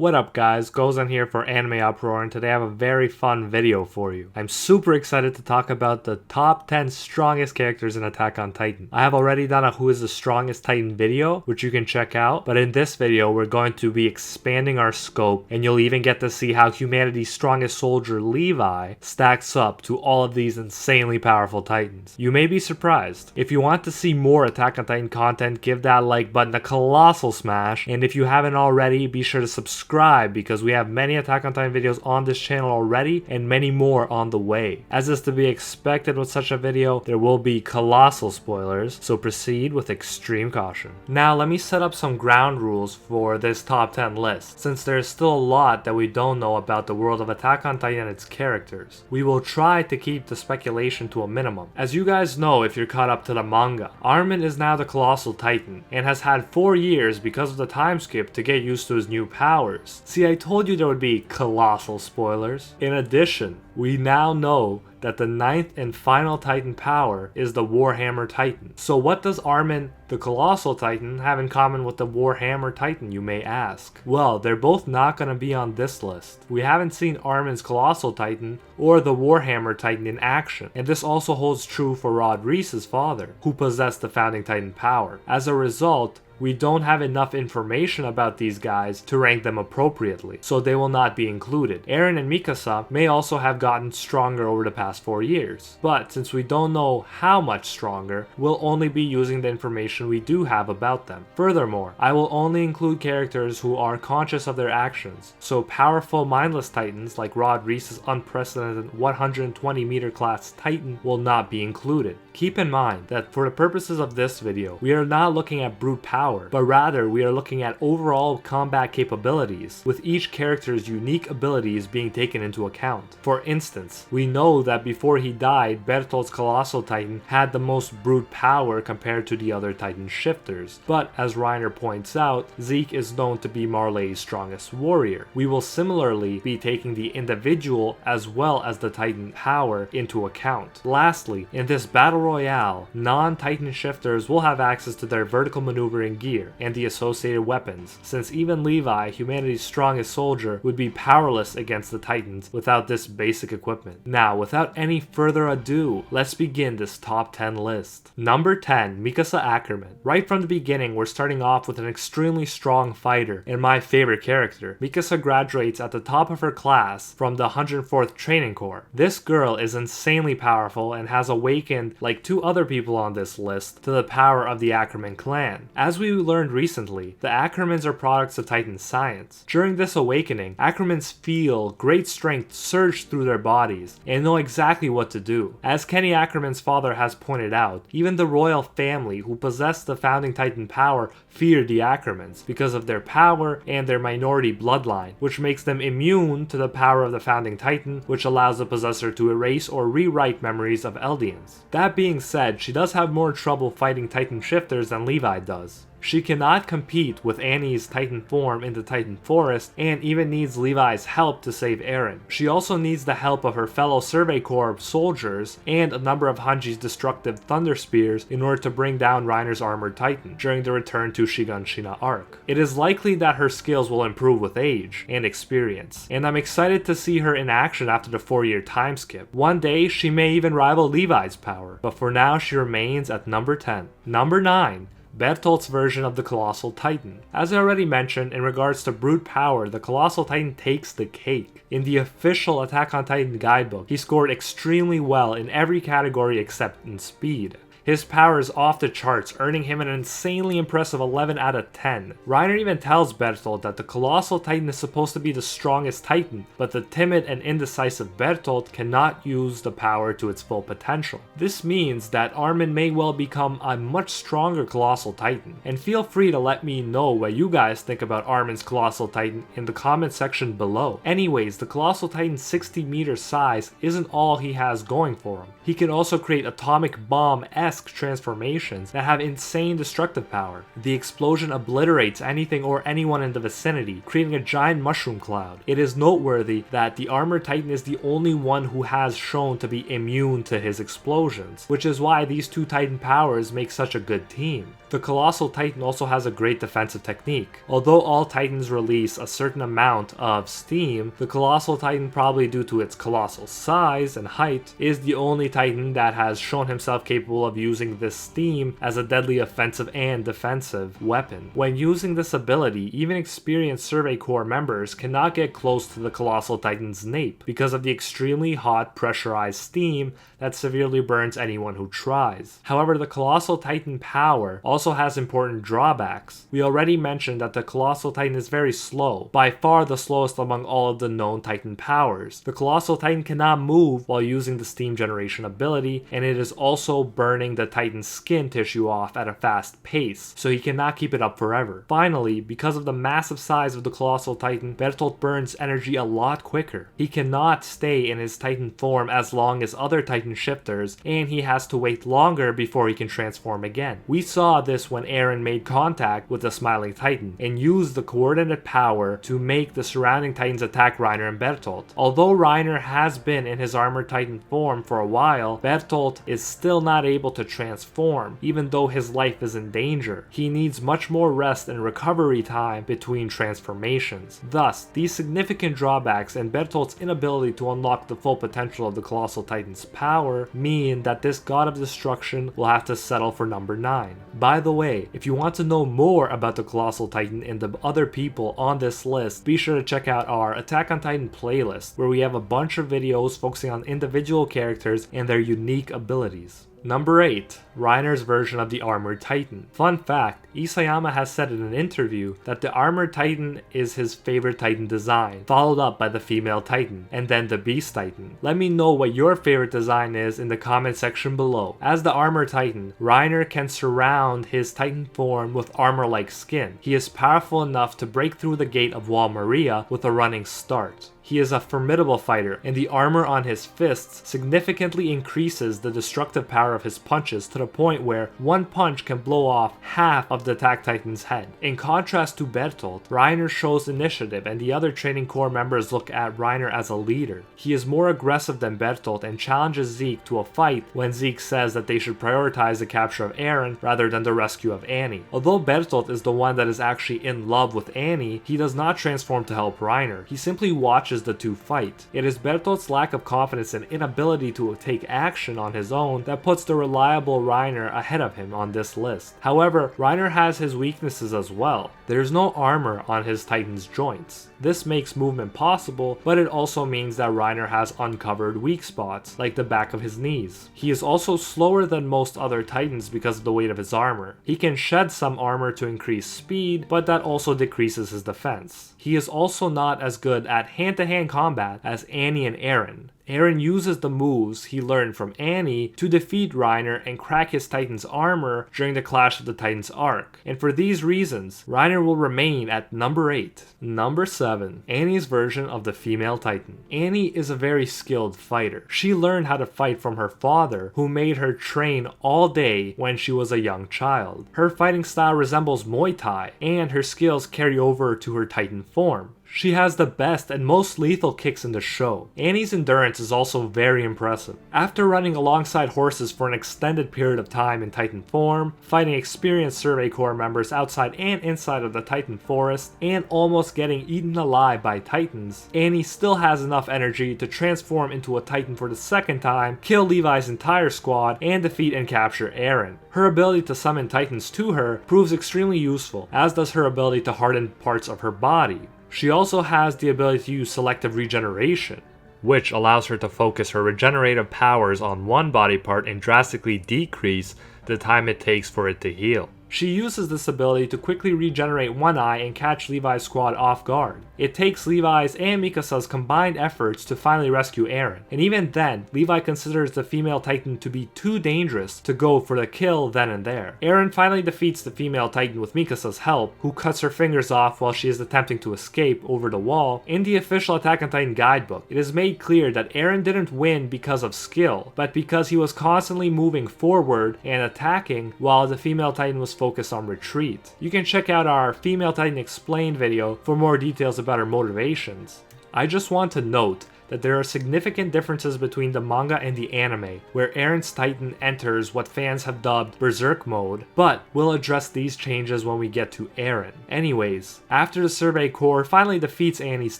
What up guys, Gozan here for Anime Uproar, and today I have a very fun video for you. I'm super excited to talk about the top 10 strongest characters in Attack on Titan. I have already done a Who is the Strongest Titan video, which you can check out, but in this video we're going to be expanding our scope, and you'll even get to see how humanity's strongest soldier Levi stacks up to all of these insanely powerful Titans. You may be surprised. If you want to see more Attack on Titan content, give that like button a colossal smash, and if you haven't already, be sure to subscribe because we have many Attack on Titan videos on this channel already and many more on the way. As is to be expected with such a video, there will be colossal spoilers, so proceed with extreme caution. Now let me set up some ground rules for this top 10 list, since there's still a lot that we don't know about the world of Attack on Titan and its characters. We will try to keep the speculation to a minimum. As you guys know if you're caught up to the manga, Armin is now the Colossal Titan and has had 4 years because of the time skip to get used to his new powers. See, I told you there would be colossal spoilers. In addition, we now know that the 9th and final Titan power is the Warhammer Titan. So what does Armin, the Colossal Titan, have in common with the Warhammer Titan, you may ask? Well, they're both not going to be on this list. We haven't seen Armin's Colossal Titan or the Warhammer Titan in action, and this also holds true for Rod Reese's father, who possessed the founding Titan power. As a result, we don't have enough information about these guys to rank them appropriately, so they will not be included. Eren and Mikasa may also have gotten stronger over the past 4 years, but since we don't know how much stronger, we'll only be using the information we do have about them. Furthermore, I will only include characters who are conscious of their actions, so powerful mindless titans like Rod Reese's unprecedented 120 meter class Titan will not be included. Keep in mind that for the purposes of this video, we are not looking at brute power, but rather we are looking at overall combat capabilities, with each character's unique abilities being taken into account. For instance, we know that before he died, Bertolt's Colossal Titan had the most brute power compared to the other Titan shifters, but as Reiner points out, Zeke is known to be Marley's strongest warrior. We will similarly be taking the individual as well as the Titan power into account. Lastly, in this battle royale, non-Titan shifters will have access to their vertical maneuvering gear and the associated weapons, since even Levi, humanity's strongest soldier, would be powerless against the Titans without this basic equipment. Now, without any further ado, let's begin this top 10 list. Number 10, Mikasa Ackerman. Right from the beginning, we're starting off with an extremely strong fighter and my favorite character. Mikasa graduates at the top of her class from the 104th Training Corps. This girl is insanely powerful and has awakened, like 2 other people on this list, to the power of the Ackerman clan. As we learned recently, the Ackermans are products of Titan science. During this awakening, Ackermans feel great strength surge through their bodies and know exactly what to do. As Kenny Ackerman's father has pointed out, even the royal family who possessed the founding Titan power feared the Ackermans because of their power and their minority bloodline, which makes them immune to the power of the founding Titan, which allows the possessor to erase or rewrite memories of Eldians. That being said, she does have more trouble fighting Titan shifters than Levi does. She cannot compete with Annie's Titan form in the Titan Forest and even needs Levi's help to save Eren. She also needs the help of her fellow Survey Corps soldiers and a number of Hanji's destructive Thunder Spears in order to bring down Reiner's armored Titan during the return to Shiganshina arc. It is likely that her skills will improve with age and experience, and I'm excited to see her in action after the 4-year time skip. One day she may even rival Levi's power, but for now she remains at number 10. Number 9. Bertolt's version of the Colossal Titan. As I already mentioned, in regards to brute power, the Colossal Titan takes the cake. In the official Attack on Titan guidebook, he scored extremely well in every category except in speed. His power is off the charts, earning him an insanely impressive 11 out of 10. Reiner even tells Bertolt that the Colossal Titan is supposed to be the strongest Titan, but the timid and indecisive Bertolt cannot use the power to its full potential. This means that Armin may well become a much stronger Colossal Titan, and feel free to let me know what you guys think about Armin's Colossal Titan in the comment section below. Anyways, the Colossal Titan's 60 meter size isn't all he has going for him. He can also create atomic bomb-esque esque transformations that have insane destructive power. The explosion obliterates anything or anyone in the vicinity, creating a giant mushroom cloud. It is noteworthy that the Armored Titan is the only one who has shown to be immune to his explosions, which is why these two Titan powers make such a good team. The Colossal Titan also has a great defensive technique. Although all Titans release a certain amount of steam, the Colossal Titan, probably due to its colossal size and height, is the only Titan that has shown himself capable of using this steam as a deadly offensive and defensive weapon. When using this ability, even experienced Survey Corps members cannot get close to the Colossal Titan's nape because of the extremely hot pressurized steam that severely burns anyone who tries. However, the Colossal Titan power also has important drawbacks. We already mentioned that the Colossal Titan is very slow, by far the slowest among all of the known Titan powers. The Colossal Titan cannot move while using the steam generation ability, and it is also burning the Titan's skin tissue off at a fast pace, so he cannot keep it up forever. Finally, because of the massive size of the Colossal Titan, Bertolt burns energy a lot quicker. He cannot stay in his Titan form as long as other Titan shifters, and he has to wait longer before he can transform again. We saw this when Eren made contact with the Smiling Titan and used the coordinate power to make the surrounding Titans attack Reiner and Bertolt. Although Reiner has been in his Armored Titan form for a while, Bertolt is still not able to transform, even though his life is in danger. He needs much more rest and recovery time between transformations. Thus, these significant drawbacks and Bertolt's inability to unlock the full potential of the Colossal Titan's power mean that this God of Destruction will have to settle for number 9. By the way, if you want to know more about the Colossal Titan and the other people on this list, be sure to check out our Attack on Titan playlist, where we have a bunch of videos focusing on individual characters and their unique abilities. Number 8. Reiner's version of the Armored Titan. Fun fact, Isayama has said in an interview that the Armored Titan is his favorite Titan design, followed up by the female Titan, and then the Beast Titan. Let me know what your favorite design is in the comment section below. As the Armored Titan, Reiner can surround his Titan form with armor-like skin. He is powerful enough to break through the gate of Wall Maria with a running start. He is a formidable fighter, and the armor on his fists significantly increases the destructive power of his punches to the point where one punch can blow off half of the Attack Titan's head. In contrast to Bertolt, Reiner shows initiative, and the other training corps members look at Reiner as a leader. He is more aggressive than Bertolt and challenges Zeke to a fight when Zeke says that they should prioritize the capture of Eren rather than the rescue of Annie. Although Bertolt is the one that is actually in love with Annie, he does not transform to help Reiner. He simply watches the two fight. It is Bertolt's lack of confidence and inability to take action on his own that puts the reliable Reiner ahead of him on this list. However, Reiner has his weaknesses as well. There is no armor on his Titan's joints. This makes movement possible, but it also means that Reiner has uncovered weak spots, like the back of his knees. He is also slower than most other Titans because of the weight of his armor. He can shed some armor to increase speed, but that also decreases his defense. He is also not as good at hand-to-hand combat as Annie and Eren. Eren uses the moves he learned from Annie to defeat Reiner and crack his Titan's armor during the Clash of the Titans arc. And for these reasons, Reiner will remain at number 8. Number 7. Annie's version of the female Titan. Annie is a very skilled fighter. She learned how to fight from her father, who made her train all day when she was a young child. Her fighting style resembles Muay Thai, and her skills carry over to her Titan form. She has the best and most lethal kicks in the show. Annie's endurance is also very impressive. After running alongside horses for an extended period of time in Titan form, fighting experienced Survey Corps members outside and inside of the Titan forest, and almost getting eaten alive by Titans, Annie still has enough energy to transform into a Titan for the second time, kill Levi's entire squad, and defeat and capture Eren. Her ability to summon Titans to her proves extremely useful, as does her ability to harden parts of her body. She also has the ability to use selective regeneration, which allows her to focus her regenerative powers on one body part and drastically decrease the time it takes for it to heal. She uses this ability to quickly regenerate one eye and catch Levi's squad off guard. It takes Levi's and Mikasa's combined efforts to finally rescue Eren, and even then, Levi considers the female Titan to be too dangerous to go for the kill then and there. Eren finally defeats the female Titan with Mikasa's help, who cuts her fingers off while she is attempting to escape over the wall. In the official Attack on Titan guidebook, it is made clear that Eren didn't win because of skill, but because he was constantly moving forward and attacking while the female Titan was focused on retreat. You can check out our Female Titan Explained video for more details about her motivations. I just want to note that there are significant differences between the manga and the anime, where Eren's Titan enters what fans have dubbed Berserk mode, but we'll address these changes when we get to Eren. Anyways, after the Survey Corps finally defeats Annie's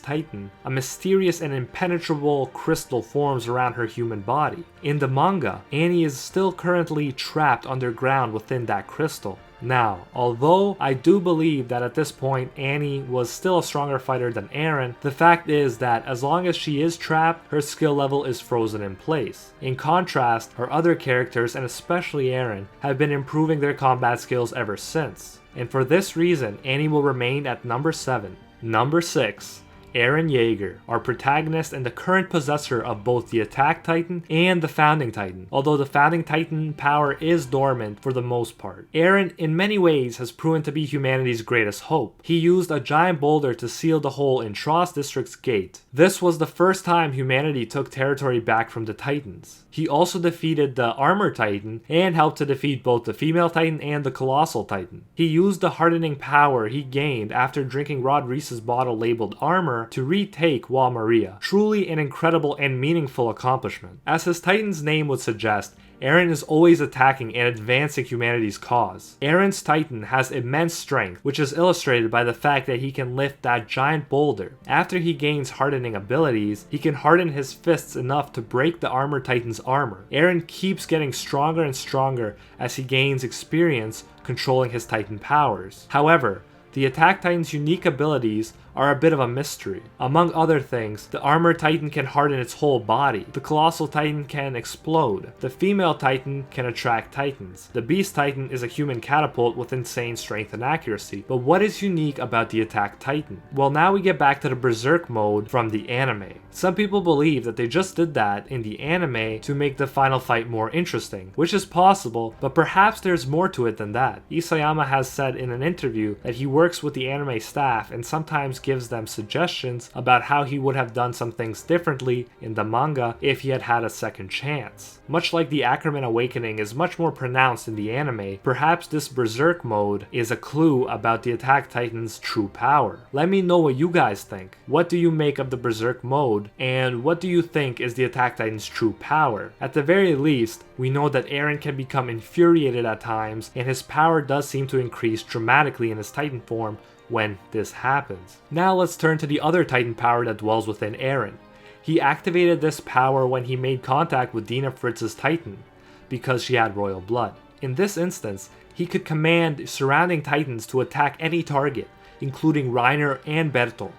Titan, a mysterious and impenetrable crystal forms around her human body. In the manga, Annie is still currently trapped underground within that crystal. Now, although I do believe that at this point Annie was still a stronger fighter than Eren, the fact is that as long as she is trapped, her skill level is frozen in place. In contrast, her other characters, and especially Eren, have been improving their combat skills ever since. And for this reason, Annie will remain at number 7. Number 6. Eren Yeager, our protagonist and the current possessor of both the Attack Titan and the Founding Titan, although the Founding Titan power is dormant for the most part. Eren, in many ways, has proven to be humanity's greatest hope. He used a giant boulder to seal the hole in Tross District's gate. This was the first time humanity took territory back from the Titans. He also defeated the Armor Titan and helped to defeat both the Female Titan and the Colossal Titan. He used the hardening power he gained after drinking Rod Reese's bottle labeled Armor to retake Wall Maria. Truly an incredible and meaningful accomplishment. As his Titan's name would suggest, Eren is always attacking and advancing humanity's cause. Eren's Titan has immense strength, which is illustrated by the fact that he can lift that giant boulder. After he gains hardening abilities, he can harden his fists enough to break the Armor Titan's armor. Eren keeps getting stronger and stronger as he gains experience controlling his Titan powers. However, the Attack Titan's unique abilities are a bit of a mystery. Among other things, the Armor Titan can harden its whole body, the Colossal Titan can explode, the Female Titan can attract Titans, the Beast Titan is a human catapult with insane strength and accuracy. But what is unique about the Attack Titan? Well, now we get back to the Berserk mode from the anime. Some people believe that they just did that in the anime to make the final fight more interesting, which is possible, but perhaps there's more to it than that. Isayama has said in an interview that he works with the anime staff and sometimes gives them suggestions about how he would have done some things differently in the manga if he had had a second chance. Much like the Ackerman awakening is much more pronounced in the anime, perhaps this Berserk mode is a clue about the Attack Titan's true power. Let me know what you guys think. What do you make of the Berserk mode, and what do you think is the Attack Titan's true power? At the very least, we know that Eren can become infuriated at times, and his power does seem to increase dramatically in his Titan form when this happens. Now let's turn to the other Titan power that dwells within Eren. He activated this power when he made contact with Dina Fritz's Titan, because she had royal blood. In this instance, he could command surrounding Titans to attack any target, including Reiner and Bertolt.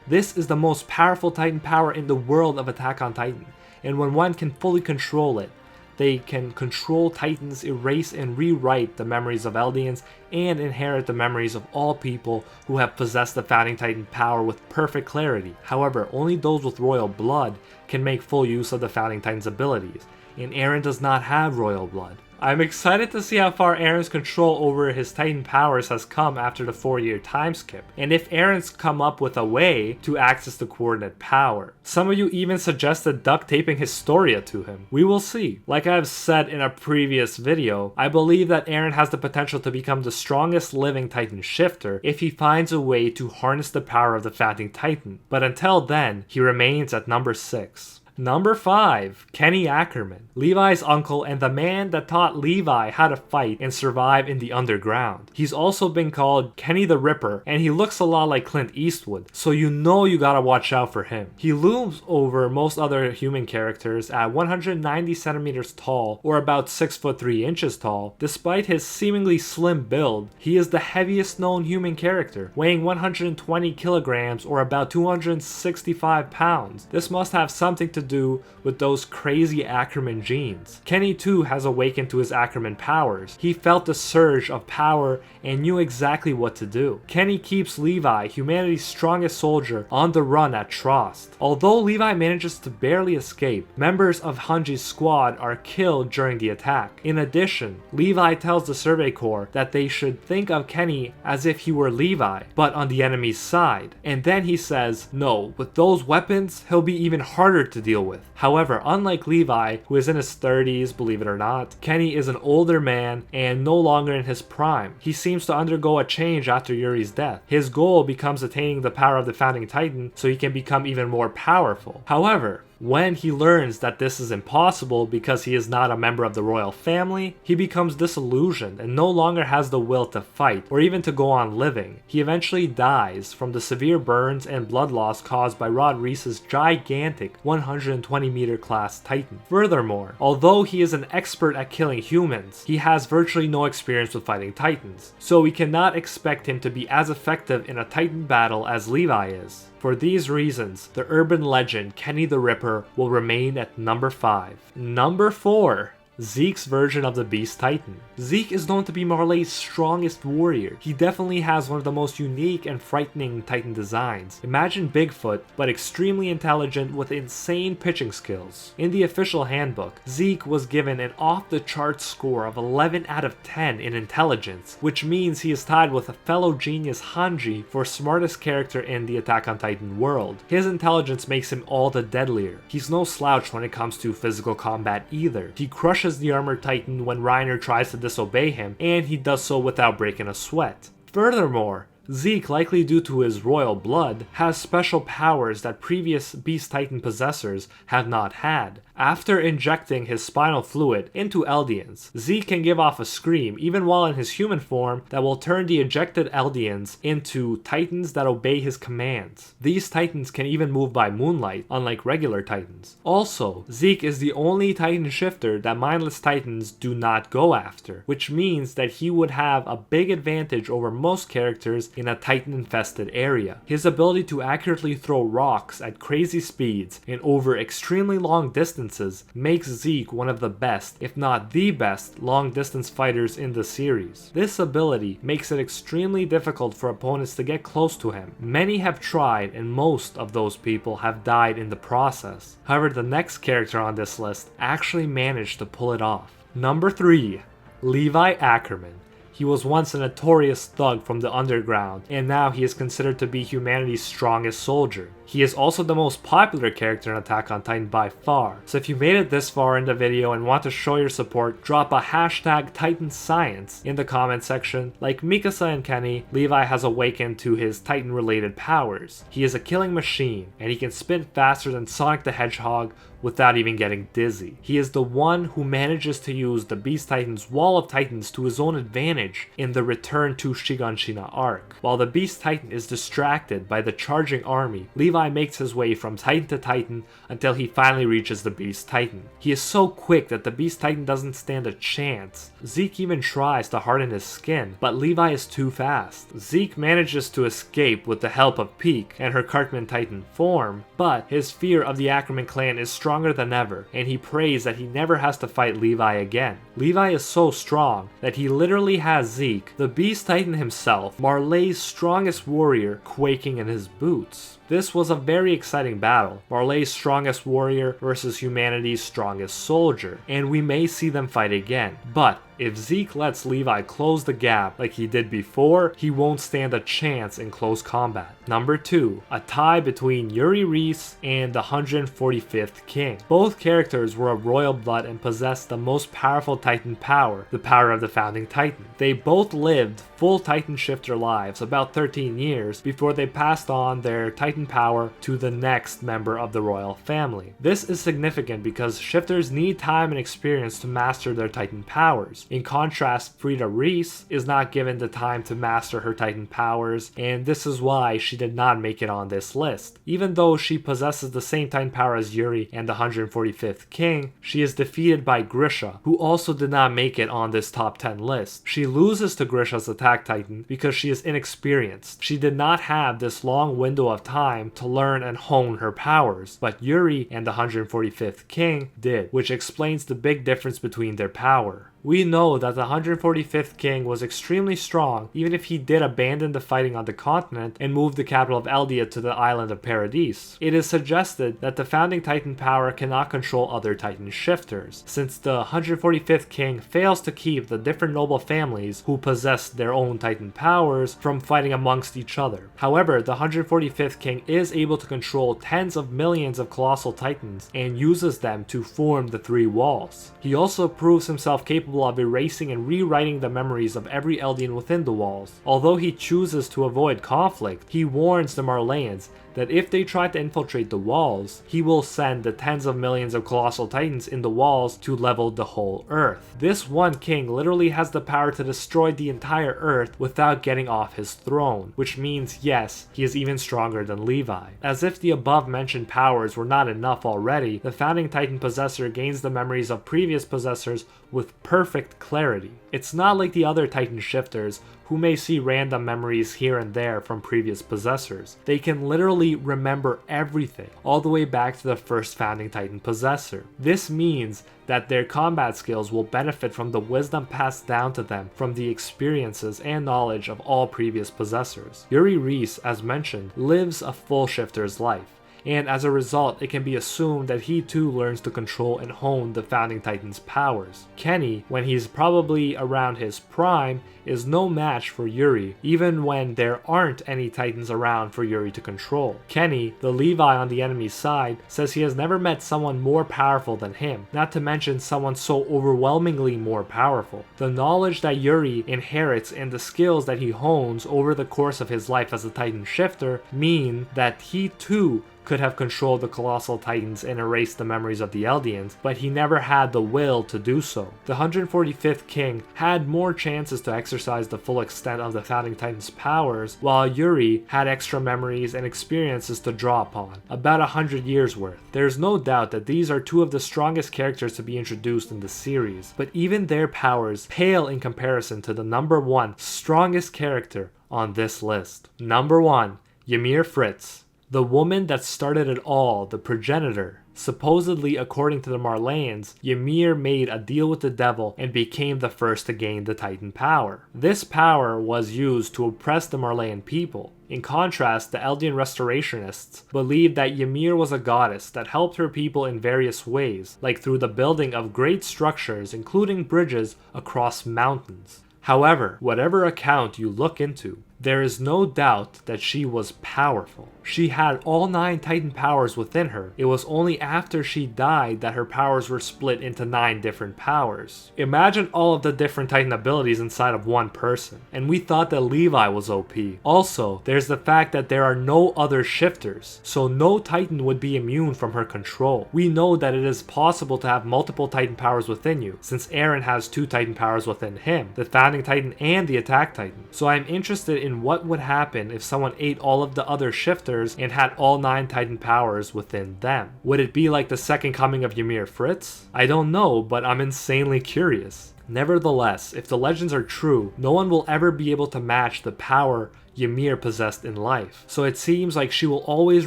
This is the most powerful Titan power in the world of Attack on Titan, and when one can fully control it, they can control Titans, erase and rewrite the memories of Eldians, and inherit the memories of all people who have possessed the Founding Titan power with perfect clarity. However, only those with royal blood can make full use of the Founding Titan's abilities, and Eren does not have royal blood. I'm excited to see how far Eren's control over his Titan powers has come after the 4-year time skip, and if Eren's come up with a way to access the coordinate power. Some of you even suggested duct taping Historia to him. We will see. Like I've said in a previous video, I believe that Eren has the potential to become the strongest living Titan shifter if he finds a way to harness the power of the Founding Titan, but until then, he remains at number 6. Number 5, Kenny Ackerman, Levi's uncle and the man that taught Levi how to fight and survive in the underground. He's also been called Kenny the Ripper, and he looks a lot like Clint Eastwood, so you know you gotta watch out for him. He looms over most other human characters at 190 centimeters tall, or about 6 foot 3 inches tall. Despite his seemingly slim build, he is the heaviest known human character, weighing 120 kilograms or about 265 pounds. This must have something to to do with those crazy Ackerman genes. Kenny too has awakened to his Ackerman powers. He felt the surge of power and knew exactly what to do. Kenny keeps Levi, humanity's strongest soldier, on the run at Trost. Although Levi manages to barely escape, members of Hanji's squad are killed during the attack. In addition, Levi tells the Survey Corps that they should think of Kenny as if he were Levi, but on the enemy's side. And then he says, no, with those weapons, he'll be even harder to deal with. However, unlike Levi, who is in his 30s, believe it or not, Kenny is an older man and no longer in his prime. He seems to undergo a change after Yuri's death. His goal becomes attaining the power of the Founding Titan so he can become even more powerful. However, when he learns that this is impossible because he is not a member of the royal family, he becomes disillusioned and no longer has the will to fight or even to go on living. He eventually dies from the severe burns and blood loss caused by Rod Reese's gigantic 120-meter class Titan. Furthermore, although he is an expert at killing humans, he has virtually no experience with fighting Titans, so we cannot expect him to be as effective in a Titan battle as Levi is. For these reasons, the urban legend Kenny the Ripper will remain at number 5. Number 4. Zeke's version of the Beast Titan. Zeke is known to be Marley's strongest warrior. He definitely has one of the most unique and frightening Titan designs. Imagine Bigfoot, but extremely intelligent with insane pitching skills. In the official handbook, Zeke was given an off-the-charts score of 11 out of 10 in intelligence, which means he is tied with a fellow genius Hanji for smartest character in the Attack on Titan world. His intelligence makes him all the deadlier. He's no slouch when it comes to physical combat either. He crushes the armored Titan when Reiner tries to disobey him, and he does so without breaking a sweat. Furthermore, Zeke, likely due to his royal blood, has special powers that previous Beast Titan possessors have not had. After injecting his spinal fluid into Eldians, Zeke can give off a scream even while in his human form that will turn the ejected Eldians into Titans that obey his commands. These Titans can even move by moonlight, unlike regular Titans. Also, Zeke is the only Titan shifter that mindless Titans do not go after, which means that he would have a big advantage over most characters in a Titan-infested area. His ability to accurately throw rocks at crazy speeds and over extremely long distances makes Zeke one of the best, if not the best, long-distance fighters in the series. This ability makes it extremely difficult for opponents to get close to him. Many have tried, and most of those people have died in the process. However, the next character on this list actually managed to pull it off. Number 3. Levi Ackerman. He was once a notorious thug from the underground, and now he is considered to be humanity's strongest soldier. He is also the most popular character in Attack on Titan by far, so if you made it this far in the video and want to show your support, drop a hashtag Titan Science in the comment section. Like Mikasa and Kenny, Levi has awakened to his Titan-related powers. He is a killing machine, and he can spin faster than Sonic the Hedgehog without even getting dizzy. He is the one who manages to use the Beast Titan's Wall of Titans to his own advantage in the Return to Shiganshina arc. While the Beast Titan is distracted by the charging army, Levi makes his way from Titan to Titan until he finally reaches the Beast Titan. He is so quick that the Beast Titan doesn't stand a chance. Zeke even tries to harden his skin, but Levi is too fast. Zeke manages to escape with the help of Peak and her Cartman Titan form, but his fear of the Ackerman clan is stronger than ever, and he prays that he never has to fight Levi again. Levi is so strong that he literally has Zeke, the Beast Titan himself, Marley's strongest warrior, quaking in his boots. This was a very exciting battle, Marley's strongest warrior versus humanity's strongest soldier, and we may see them fight again. But if Zeke lets Levi close the gap like he did before, he won't stand a chance in close combat. Number 2, a tie between Yuri Reese and the 145th King. Both characters were of royal blood and possessed the most powerful Titan power, the power of the Founding Titan. They both lived full Titan shifter lives, about 13 years, before they passed on their Titan power to the next member of the royal family. This is significant because shifters need time and experience to master their Titan powers. In contrast, Frida Reese is not given the time to master her Titan powers, and this is why she did not make it on this list. Even though she possesses the same Titan power as Yuri and the 145th King, she is defeated by Grisha, who also did not make it on this top 10 list. She loses to Grisha's Attack Titan because she is inexperienced. She did not have this long window of time time to learn and hone her powers, but Yuri and the 145th King did, which explains the big difference between their power. We know that the 145th King was extremely strong, even if he did abandon the fighting on the continent and move the capital of Eldia to the island of Paradise. It is suggested that the founding Titan power cannot control other Titan shifters, since the 145th King fails to keep the different noble families who possess their own Titan powers from fighting amongst each other. However, the 145th King is able to control tens of millions of colossal Titans and uses them to form the three walls. He also proves himself capable of erasing and rewriting the memories of every Eldian within the walls. Although he chooses to avoid conflict, he warns the Marleyans that if they try to infiltrate the walls, he will send the tens of millions of colossal titans in the walls to level the whole earth. This one king literally has the power to destroy the entire earth without getting off his throne, which means yes, he is even stronger than Levi. As if the above mentioned powers were not enough already, the founding titan possessor gains the memories of previous possessors with perfect clarity. It's not like the other titan shifters who may see random memories here and there from previous possessors. They can literally remember everything, all the way back to the first founding titan possessor. This means that their combat skills will benefit from the wisdom passed down to them from the experiences and knowledge of all previous possessors. Yuri Reese, as mentioned, lives a full shifter's life, and as a result, it can be assumed that he too learns to control and hone the founding titan's powers. Kenny, when he's probably around his prime, is no match for Yuri, even when there aren't any titans around for Yuri to control. Kenny, the Levi on the enemy's side, says he has never met someone more powerful than him, not to mention someone so overwhelmingly more powerful. The knowledge that Yuri inherits and the skills that he hones over the course of his life as a titan shifter mean that he too could have controlled the colossal titans and erased the memories of the Eldians, but he never had the will to do so. The 145th King had more chances to exercise the full extent of the founding titan's powers, while Yuri had extra memories and experiences to draw upon, about 100 years worth. There's no doubt that these are two of the strongest characters to be introduced in the series, but even their powers pale in comparison to the number one strongest character on this list. Number 1, Ymir Fritz. The woman that started it all, the progenitor. Supposedly, according to the Marleyans, Ymir made a deal with the devil and became the first to gain the Titan power. This power was used to oppress the Marleyan people. In contrast, the Eldian restorationists believed that Ymir was a goddess that helped her people in various ways, like through the building of great structures, including bridges across mountains. However, whatever account you look into, there is no doubt that she was powerful. She had all 9 Titan powers within her. It was only after she died that her powers were split into 9 different powers. Imagine all of the different Titan abilities inside of one person. And we thought that Levi was OP. Also, there's the fact that there are no other shifters, so no Titan would be immune from her control. We know that it is possible to have multiple Titan powers within you, since Eren has 2 Titan powers within him, the Founding Titan and the Attack Titan. So I'm interested in what would happen if someone ate all of the other shifters and had all 9 Titan powers within them. Would it be like the second coming of Ymir Fritz? I don't know, but I'm insanely curious. Nevertheless, if the legends are true, no one will ever be able to match the power Ymir possessed in life. So it seems like she will always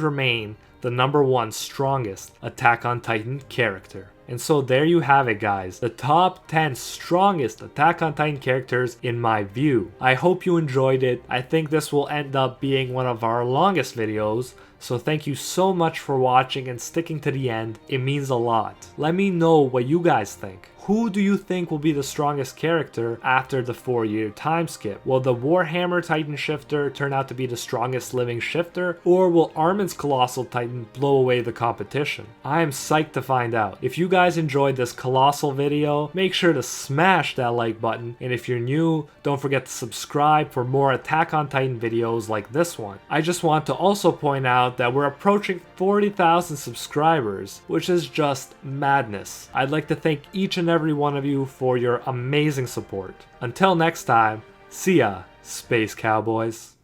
remain the number 1 strongest Attack on Titan character. And so there you have it, guys, the top 10 strongest Attack on Titan characters in my view. I hope you enjoyed it. I think this will end up being one of our longest videos, so thank you so much for watching and sticking to the end. It means a lot. Let me know what you guys think. Who do you think will be the strongest character after the 4-year time skip? Will the Warhammer Titan shifter turn out to be the strongest living shifter, or will Armin's Colossal Titan blow away the competition? I am psyched to find out. If you guys enjoyed this colossal video, make sure to smash that like button, and if you're new, don't forget to subscribe for more Attack on Titan videos like this one. I just want to also point out that we're approaching 40,000 subscribers, which is just madness. I'd like to thank each and every one of you for your amazing support. Until next time, see ya, Space Cowboys.